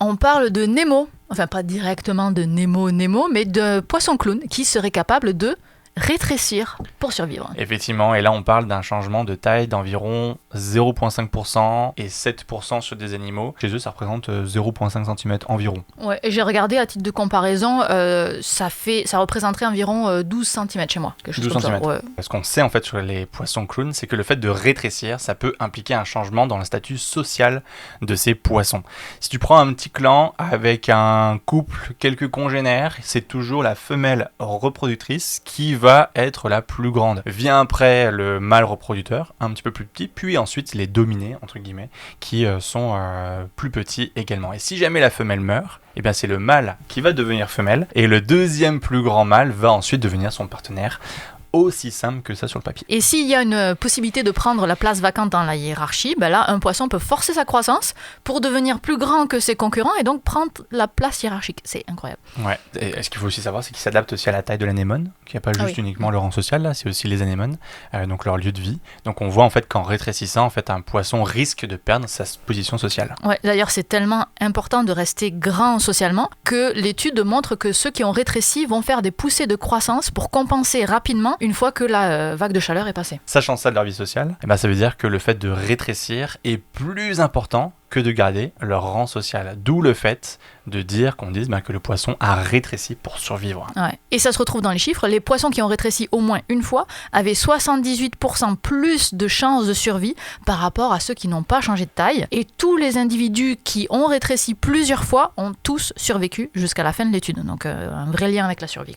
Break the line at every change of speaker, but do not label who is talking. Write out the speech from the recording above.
On parle de Nemo, enfin pas directement de Nemo, mais de poisson clown qui serait capable de rétrécir pour survivre.
Effectivement, et là on parle d'un changement de taille d'environ 0,5% et 7% sur des animaux. Chez eux, ça représente 0,5 cm environ.
Ouais, et j'ai regardé à titre de comparaison, ça représenterait environ 12 cm chez moi.
12 cm. Ouais. Ce qu'on sait en fait sur les poissons clowns, c'est que le fait de rétrécir, ça peut impliquer un changement dans le statut social de ces poissons. Si tu prends un petit clan avec un couple, quelques congénères, c'est toujours la femelle reproductrice qui va être la plus grande. Vient après le mâle reproducteur, un petit peu plus petit, puis ensuite les dominés, entre guillemets, qui sont plus petits également. Et si jamais la femelle meurt, eh bien c'est le mâle qui va devenir femelle, et le deuxième plus grand mâle va ensuite devenir son partenaire. Aussi simple que ça sur le papier.
Et s'il y a une possibilité de prendre la place vacante dans la hiérarchie, ben là, un poisson peut forcer sa croissance pour devenir plus grand que ses concurrents et donc prendre la place hiérarchique. C'est incroyable.
Ouais. Et ce qu'il faut aussi savoir, c'est qu'il s'adapte aussi à la taille de l'anémone, qui n'est pas juste uniquement le rang social, là, c'est aussi les anémones, donc leur lieu de vie. Donc on voit en fait qu'en rétrécissant, en fait, un poisson risque de perdre sa position sociale.
Ouais, d'ailleurs, c'est tellement important de rester grand socialement que l'étude montre que ceux qui ont rétréci vont faire des poussées de croissance pour compenser rapidement une fois que la vague de chaleur est passée.
Sachant ça de leur vie sociale, eh ben ça veut dire que le fait de rétrécir est plus important que de garder leur rang social. D'où le fait de dire qu'on dise que le poisson a rétréci pour survivre.
Ouais. Et ça se retrouve dans les chiffres. Les poissons qui ont rétréci au moins une fois avaient 78% plus de chances de survie par rapport à ceux qui n'ont pas changé de taille. Et tous les individus qui ont rétréci plusieurs fois ont tous survécu jusqu'à la fin de l'étude. Donc un vrai lien avec la survie, quoi.